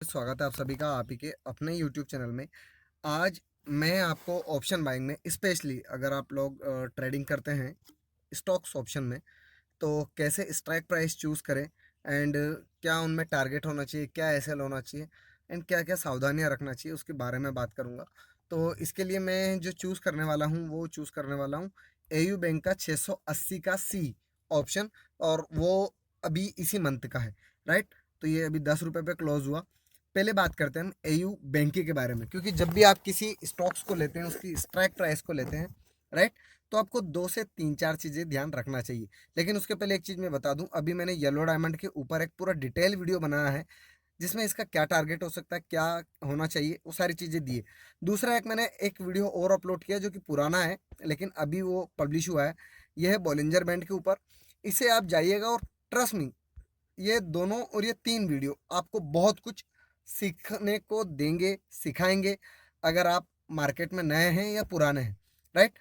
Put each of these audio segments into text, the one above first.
स्वागत है आप सभी का आप ही के अपने YouTube चैनल में। आज मैं आपको ऑप्शन बाइंग में स्पेशली अगर आप लोग ट्रेडिंग करते हैं स्टॉक्स ऑप्शन में, तो कैसे स्ट्राइक प्राइस चूज़ करें एंड क्या उनमें टारगेट होना चाहिए, क्या एसएल होना चाहिए एंड क्या क्या सावधानियां रखना चाहिए, उसके बारे में बात करूंगा। तो इसके लिए मैं जो चूज़ करने वाला हूं वो चूज़ करने वाला हूं एयू बैंक का 680 का सी ऑप्शन, और वो अभी इसी मंथ का है, राइट। तो ये अभी 10 रुपये पे क्लोज हुआ। पहले बात करते हैं हम एयू बैंक के बारे में, क्योंकि जब भी आप किसी स्टॉक्स को लेते हैं उसकी स्ट्राइक प्राइस को लेते हैं, राइट, तो आपको 2 से 3 4 चीज़ें ध्यान रखना चाहिए। लेकिन उसके पहले एक चीज़ मैं बता दूं, अभी मैंने येलो डायमंड के ऊपर एक पूरा डिटेल वीडियो बनाया है जिसमें इसका क्या टारगेट हो सकता है, क्या होना चाहिए, वो सारी चीज़ें दी है। दूसरा एक मैंने एक वीडियो और अपलोड किया जो कि पुराना है लेकिन अभी वो पब्लिश हुआ है। यह है बॉलिंजर बैंड के ऊपर। इसे आप जाइएगा और ट्रस्ट मी, ये दोनों और ये 3 वीडियो आपको बहुत कुछ सीखने को देंगे, सिखाएंगे, अगर आप मार्केट में नए हैं या पुराने हैं, राइट।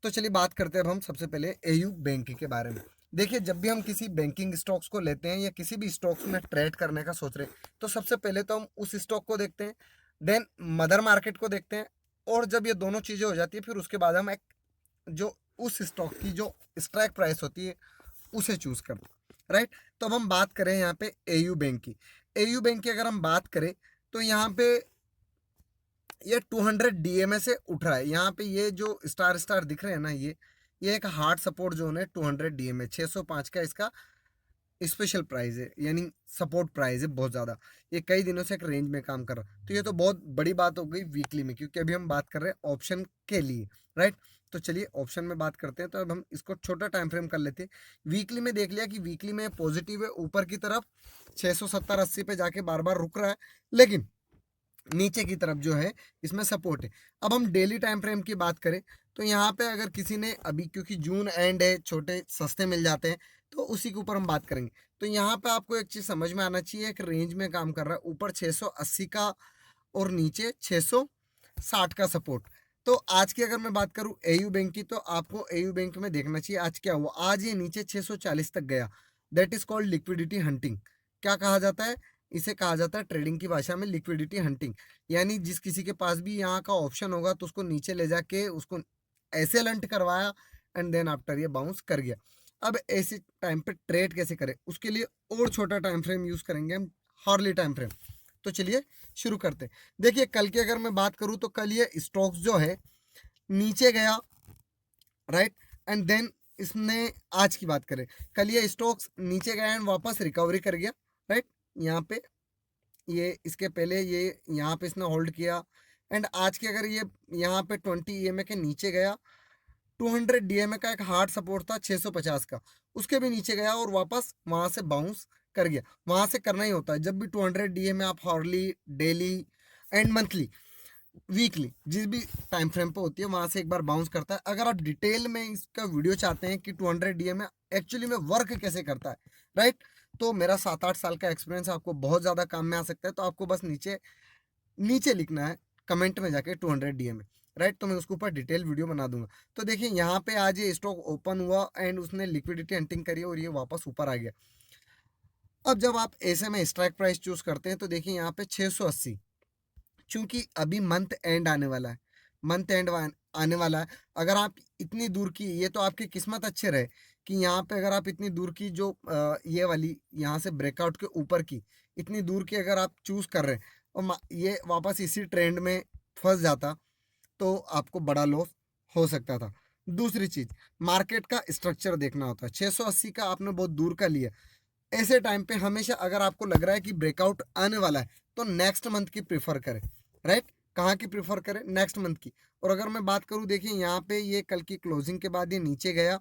तो चलिए बात करते हैं अब हम सबसे पहले एयू बैंक के बारे में। देखिए, जब भी हम किसी बैंकिंग स्टॉक्स को लेते हैं या किसी भी स्टॉक्स में ट्रेड करने का सोच रहे हैं, तो सबसे पहले तो हम उस स्टॉक को देखते हैं, देन मदर मार्केट को देखते हैं, और जब ये दोनों चीज़ें हो जाती है फिर उसके बाद हम एक जो उस स्टॉक की जो स्ट्राइक प्राइस होती है उसे चूज करते हैं, राइट। तो अब हम बात करें यहाँ पे एयू बैंक की। एयू बैंक की अगर हम बात करें तो यहाँ पे ये 200 डीएमए से उठ रहा है। यहाँ पे ये जो स्टार स्टार दिख रहे हैं ना, ये एक हार्ड सपोर्ट जोन है। 200 डीएमए 605 का इसका स्पेशल प्राइस है, यानी सपोर्ट प्राइस है बहुत ज़्यादा। ये कई दिनों से एक रेंज में काम कर रहा है, तो ये तो बहुत बड़ी बात हो गई वीकली में, क्योंकि अभी हम बात कर रहे हैं ऑप्शन के लिए, राइट। तो चलिए ऑप्शन में बात करते हैं। तो अब हम इसको छोटा टाइम फ्रेम कर लेते हैं। वीकली में देख लिया कि वीकली में पॉजिटिव है, ऊपर की तरफ 670-80 पे जाके बार बार रुक रहा है, लेकिन नीचे की तरफ जो है इसमें सपोर्ट है। अब हम डेली टाइम फ्रेम की बात करें तो यहाँ पे अगर किसी ने अभी, क्योंकि जून एंड है, छोटे सस्ते मिल जाते हैं, तो उसी के ऊपर हम बात करेंगे। तो यहाँ पे आपको एक चीज़ समझ में आना चाहिए, एक रेंज में काम कर रहा है, ऊपर 680 का और नीचे 660 का सपोर्ट। तो आज की अगर मैं बात करूँ एयू बैंक की, तो आपको एयू बैंक में देखना चाहिए आज क्या हुआ। आज ये नीचे 640 तक गया, that is called liquidity hunting. क्या कहा जाता है इसे? कहा जाता है ट्रेडिंग की भाषा में लिक्विडिटी हंटिंग। यानी जिस किसी के पास भी यहाँ का ऑप्शन होगा तो उसको नीचे ले जाके उसको ऐसे लंट करवाया एंड देन आफ्टर ये बाउंस कर गया। अब ऐसे टाइम पे ट्रेड कैसे करें, उसके लिए और छोटा टाइम फ्रेम यूज करेंगे हम, हॉर्ली टाइम फ्रेम। तो चलिए शुरू करते हैं। देखिए, कल की अगर मैं बात करूं तो कल ये स्टॉक्स जो है नीचे गया, राइट, एंड देन इसने, आज की बात करें, कल ये स्टॉक्स नीचे गया एंड वापस रिकवरी कर गया, राइट। यहाँ पे ये इसके पहले ये यहाँ पे इसने होल्ड किया, एंड आज की अगर ये यहाँ पे 20 ईएमए के नीचे गया, 200 डीएमए का एक हार्ड सपोर्ट था 650 का, उसके भी नीचे गया और वापस वहां से बाउंस कर गया। वहां से करना ही होता है जब भी 200 डीएमए आप हॉर्ली, डेली एंड मंथली, वीकली, जिस भी टाइम फ्रेम पे होती है वहां से एक बार बाउंस करता है। अगर आप डिटेल में इसका वीडियो चाहते हैं कि 200 डीएमए एक्चुअली में वर्क कैसे करता है, राइट, तो मेरा 7-8 साल का एक्सपीरियंस आपको बहुत ज़्यादा काम में आ सकता है। तो आपको बस नीचे नीचे लिखना है कमेंट में जाके 200 डीएमए, राइट, तो मैं उसके ऊपर डिटेल वीडियो बना दूंगा। तो देखिए, यहाँ पे आज ये स्टॉक ओपन हुआ एंड उसने लिक्विडिटी हंटिंग करी और ये वापस ऊपर आ गया। अब जब आप ऐसे में स्ट्राइक प्राइस चूज करते हैं तो देखिए यहाँ पे 680, चूंकि अभी मंथ एंड आने वाला है, मंथ एंड आने वाला है। अगर आप इतनी दूर की, ये तो आपकी किस्मत अच्छे रहे कि यहाँ पे अगर आप इतनी दूर की जो ये वाली यहाँ से ब्रेकआउट के ऊपर की इतनी दूर की अगर आप चूज कर रहे हैं और ये वापस इसी ट्रेंड में फंस जाता तो आपको बड़ा लॉस हो सकता था। दूसरी चीज, मार्केट का स्ट्रक्चर देखना होता है। 680 का आपने बहुत दूर का लिया, ऐसे टाइम पे हमेशा अगर आपको लग रहा है कि ब्रेकआउट आने वाला है तो नेक्स्ट मंथ की प्रीफर करें, राइट। कहाँ की प्रीफर करें? नेक्स्ट मंथ की। और अगर मैं बात करूँ, देखिए यहाँ पे ये कल की क्लोजिंग के बाद ये नीचे गया,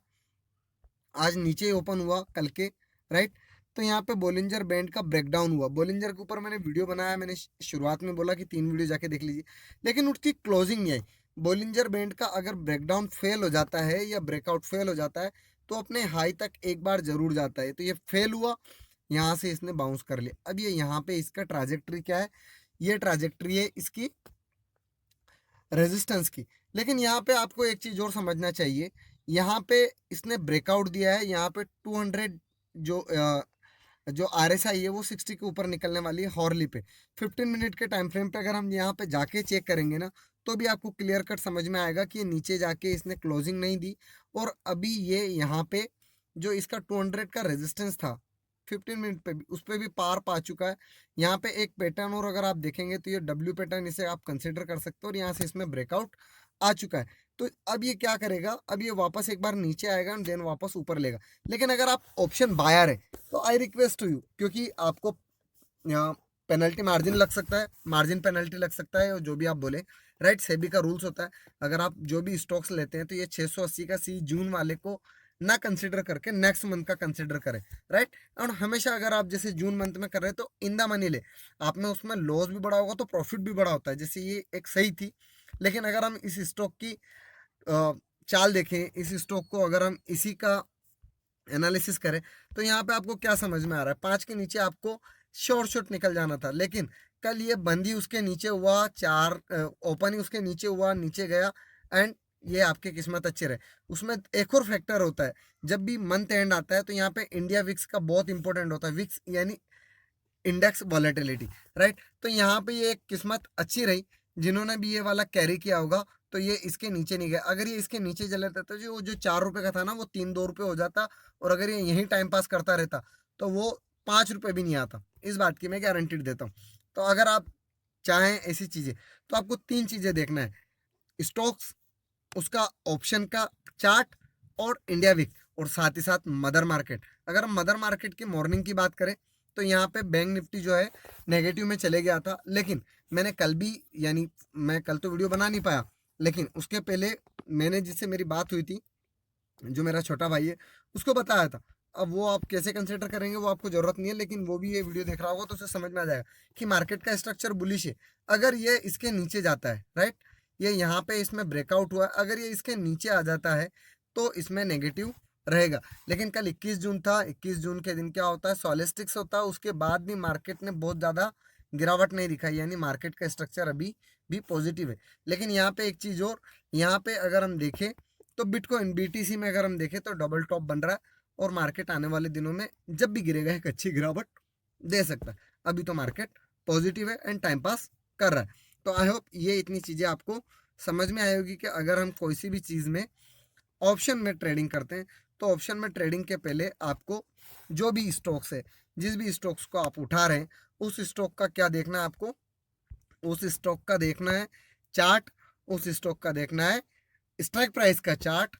आज नीचे ओपन हुआ कल के, राइट। तो यहाँ पे बोलिंजर बैंड का ब्रेकडाउन हुआ। बोलिंजर के ऊपर मैंने वीडियो बनाया, मैंने शुरुआत में बोला कि 3 वीडियो जाके देख लीजिए, लेकिन उसकी क्लोजिंग नहीं आई। बोलिंजर बैंड का अगर ब्रेकडाउन फेल हो जाता है या ब्रेकआउट फेल हो जाता है तो अपने हाई तक एक बार जरूर जाता है। तो ये फेल हुआ, यहाँ से इसने बाउंस कर लिया। अब ये यहाँ पे इसका ट्राजेक्ट्री क्या है? ये ट्राजेक्ट्री है इसकी रेजिस्टेंस की। लेकिन यहाँ पे आपको एक चीज और समझना चाहिए, यहाँ पे इसने ब्रेकआउट दिया है, यहाँ पे 200 जो जो RSI है वो 60 के ऊपर निकलने वाली है हॉर्ली पे। 15 मिनट के टाइम फ्रेम पे अगर हम यहाँ पे जाके चेक करेंगे ना, तो भी आपको क्लियर कट समझ में आएगा कि नीचे जाके इसने क्लोजिंग नहीं दी, और अभी ये यहाँ पे जो इसका 200 का रेजिस्टेंस था 15 मिनट पे भी, उस पर भी पार पा चुका है। यहाँ पे एक पैटर्न और अगर आप देखेंगे तो ये डब्ल्यू पैटर्न इसे आप कंसिडर कर सकते हो, और यहाँ से इसमें ब्रेकआउट आ चुका है। तो अब ये क्या करेगा, अब ये वापस एक बार नीचे आएगा एंड देन वापस ऊपर लेगा। लेकिन अगर आप ऑप्शन बायर है तो आई रिक्वेस्ट टू यू, क्योंकि आपको यहाँ पेनल्टी मार्जिन लग सकता है, मार्जिन पेनल्टी लग सकता है, और जो भी आप बोले, राइट, सेबी का रूल्स होता है। अगर आप जो भी स्टॉक्स लेते हैं तो ये 680 का सी जून वाले को ना कंसिडर करके नेक्स्ट मंथ का कंसिडर करें, राइट। और हमेशा अगर आप जैसे जून मंथ में कर रहे हैं तो इन द मनी ले, आपने उसमें लॉस भी बड़ा होगा तो प्रॉफिट भी बड़ा होता है। जैसे ये एक सही थी, लेकिन अगर हम इस स्टॉक की चाल देखें, इस स्टॉक को अगर हम इसी का एनालिसिस करें, तो यहाँ पे आपको क्या समझ में आ रहा है, 5 के नीचे आपको शॉर्ट निकल जाना था, लेकिन कल ये बंदी उसके नीचे हुआ, 4 ओपन ही उसके नीचे हुआ, नीचे गया, एंड ये आपकी किस्मत अच्छी रहे। उसमें एक और फैक्टर होता है, जब भी मंथ एंड आता है तो यहाँ पे इंडिया विक्स का बहुत इंपॉर्टेंट होता है। विक्स यानी इंडेक्स वॉलेटिलिटी, राइट। तो यहाँ पे ये एक किस्मत अच्छी रही, जिन्होंने भी ये वाला कैरी किया होगा, तो ये इसके नीचे नहीं गया। अगर ये इसके नीचे चले जाता तो जो 4 रुपये का था ना, वो 3-2 रुपये हो जाता, और अगर ये यहीं टाइम पास करता रहता तो वो 5 रुपये भी नहीं आता। इस बात की मैं गारंटी देता हूँ। तो अगर आप चाहें ऐसी चीज़ें, तो आपको 3 चीज़ें देखना है, स्टॉक्स, उसका ऑप्शन का चार्ट, और इंडिया वीक, और साथ ही साथ मदर मार्केट। अगर हम मदर मार्केट की मॉर्निंग की बात करें, तो यहाँ पे बैंक निफ्टी जो है नेगेटिव में चले गया था, लेकिन मैंने कल भी, यानी मैं कल तो वीडियो बना नहीं पाया, लेकिन उसके पहले मैंने जिससे मेरी बात हुई थी, जो मेरा छोटा भाई है, उसको बताया था। अब वो आप कैसे कंसिडर करेंगे वो आपको ज़रूरत नहीं है, लेकिन वो भी ये वीडियो देख रहा होगा तो उसे समझ में आ जाएगा कि मार्केट का स्ट्रक्चर बुलिश है। अगर ये इसके नीचे जाता है, राइट, ये यहाँ पे इसमें ब्रेकआउट हुआ, अगर ये इसके नीचे आ जाता है तो इसमें नेगेटिव रहेगा। लेकिन कल 21 जून था, 21 जून के दिन क्या होता है, सॉलिस्टिक्स होता है, उसके बाद भी मार्केट ने बहुत ज़्यादा गिरावट नहीं दिखाई, यानी मार्केट का स्ट्रक्चर अभी भी पॉजिटिव है। लेकिन यहाँ पे एक चीज़ और, यहाँ पे अगर हम देखें तो बिटकॉइन BTC में अगर हम देखें तो डबल टॉप बन रहा है, और मार्केट आने वाले दिनों में जब भी गिरेगा एक अच्छी गिरावट दे सकता है। अभी तो मार्केट पॉजिटिव है एंड टाइम पास कर रहा है। तो आई होप ये इतनी चीज़ें आपको समझ में आएगी कि अगर हम कोई सी भी चीज़ में ऑप्शन में ट्रेडिंग करते हैं, तो ऑप्शन में ट्रेडिंग के पहले आपको जो भी स्टॉक्स है, जिस भी स्टॉक्स को आप उठा रहे हैं, उस स्टॉक का क्या देखना है आपको, उस स्टॉक का देखना है चार्ट, उस स्टॉक का देखना है स्ट्राइक प्राइस का चार्ट,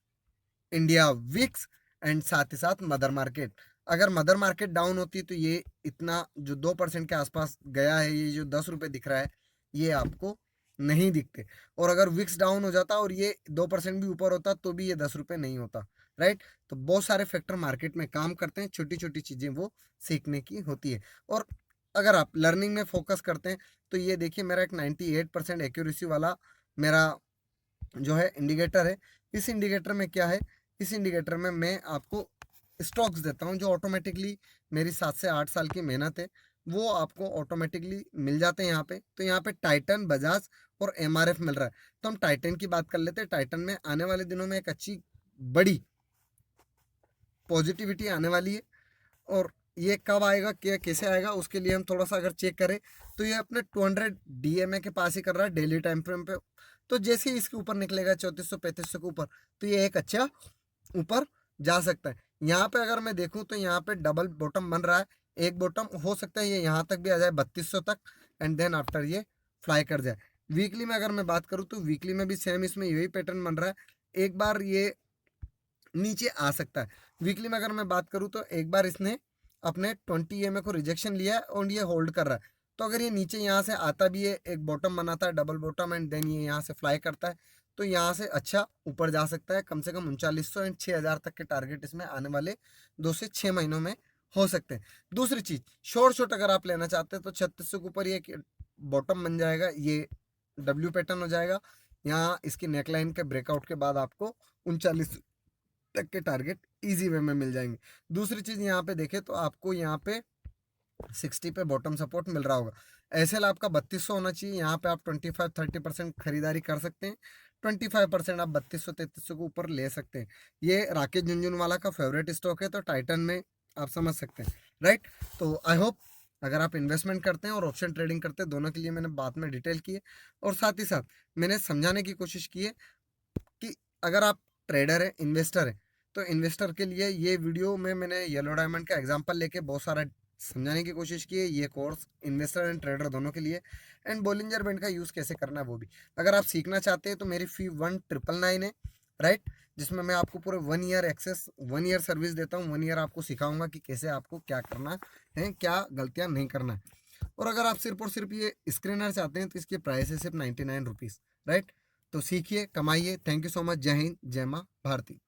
इंडिया विक्स, एंड साथ ही साथ मदर मार्केट। अगर मदर मार्केट डाउन होती तो ये इतना जो 2% के आसपास गया है, ये जो 10 रुपये दिख रहा है, ये आपको नहीं दिखते। और अगर विक्स डाउन हो जाता और ये 2% भी ऊपर होता तो भी ये 10 रुपये नहीं होता, राइट। तो बहुत सारे फैक्टर मार्केट में काम करते हैं, छोटी छोटी चीज़ें वो सीखने की होती है। और अगर आप लर्निंग में फोकस करते हैं, तो ये देखिए मेरा एक 98% एक्यूरेसी वाला मेरा जो है इंडिकेटर है। इस इंडिकेटर में क्या है, इस इंडिकेटर में मैं आपको स्टॉक्स देता हूं जो ऑटोमेटिकली, मेरी 7 से 8 साल की मेहनत है, वो आपको ऑटोमेटिकली मिल जाते हैं यहाँ पे। तो यहाँ पे टाइटन, बजाज और MRF मिल रहा है। तो हम टाइटन की बात कर लेते हैं। टाइटन में आने वाले दिनों में एक अच्छी बड़ी पॉजिटिविटी आने वाली है, और ये कब आएगा, क्या कैसे आएगा, उसके लिए हम थोड़ा सा अगर चेक करें, तो ये अपने 200 DMA के पास ही कर रहा है डेली टाइम फ्रेम पे। तो जैसे ही इसके ऊपर निकलेगा 3400-3500 के ऊपर, तो ये एक अच्छा ऊपर जा सकता है। यहाँ पे अगर मैं देखूँ तो यहाँ पे डबल बॉटम बन रहा है, एक बॉटम हो सकता है ये यहाँ तक भी आ जाए 3200 तक, एंड देन आफ्टर ये फ्लाई कर जाए। वीकली में अगर मैं बात करूँ तो वीकली में भी सेम इसमें यही पैटर्न बन रहा है, एक बार ये नीचे आ सकता है। वीकली में अगर मैं बात करूँ तो एक बार इसने अपने 20 EMA को रिजेक्शन लिया है और ये होल्ड कर रहा है। तो अगर ये नीचे यहाँ से आता भी है, एक बॉटम बनाता है, डबल बॉटम, एंड देन ये यहाँ से फ्लाई करता है, तो यहाँ से अच्छा ऊपर जा सकता है। कम से कम 3900 एंड 6000 तक के टारगेट इसमें आने वाले 2 से 6 महीनों में हो सकते हैं। दूसरी चीज़, शॉर्ट अगर आप लेना चाहते हैं तो 3600 के ऊपर ये बॉटम बन जाएगा, ये डब्ल्यू पैटर्न हो जाएगा। यहाँ इसकी नेकलाइन के ब्रेकआउट के बाद आपको 39 तक के टारगेट इजी वे में मिल जाएंगे। दूसरी चीज़ यहाँ पे देखें तो आपको यहाँ पे 60 पे बॉटम सपोर्ट मिल रहा होगा। एसएल आपका 3200 होना चाहिए, यहाँ पे आप 25-30% खरीदारी कर सकते हैं, 25% आप 3200-3300 के ऊपर ले सकते हैं। ये राकेश झुनझुनवाला का फेवरेट स्टॉक है, तो टाइटन में आप समझ सकते हैं। राइट। तो आई होप अगर आप इन्वेस्टमेंट करते हैं और ऑप्शन ट्रेडिंग करते हैं, दोनों के लिए मैंने बात में डिटेल की है, और साथ ही साथ मैंने समझाने की कोशिश की है कि अगर आप ट्रेडर है, इन्वेस्टर है, तो इन्वेस्टर के लिए ये वीडियो में मैंने येलो डायमंड का एग्जांपल लेके बहुत सारा समझाने की कोशिश की है। ये कोर्स इन्वेस्टर एंड ट्रेडर दोनों के लिए, एंड बोलिंजर बैंड का यूज़ कैसे करना है वो भी। अगर आप सीखना चाहते हैं तो मेरी फ़ी 1999 है, राइट, जिसमें मैं आपको पूरे 1 ईयर एक्सेस, 1 ईयर सर्विस देता हूँ। 1 ईयर आपको सिखाऊंगा कि कैसे आपको क्या करना है, क्या गलतियाँ नहीं करना है। और अगर आप सिर्फ और सिर्फ ये स्क्रीनर चाहते हैं तो इसकी प्राइस है सिर्फ 99 रुपीज़, राइट। तो सीखिए, कमाइए। Thank you so much. जय हिंद, जय माँ भारती।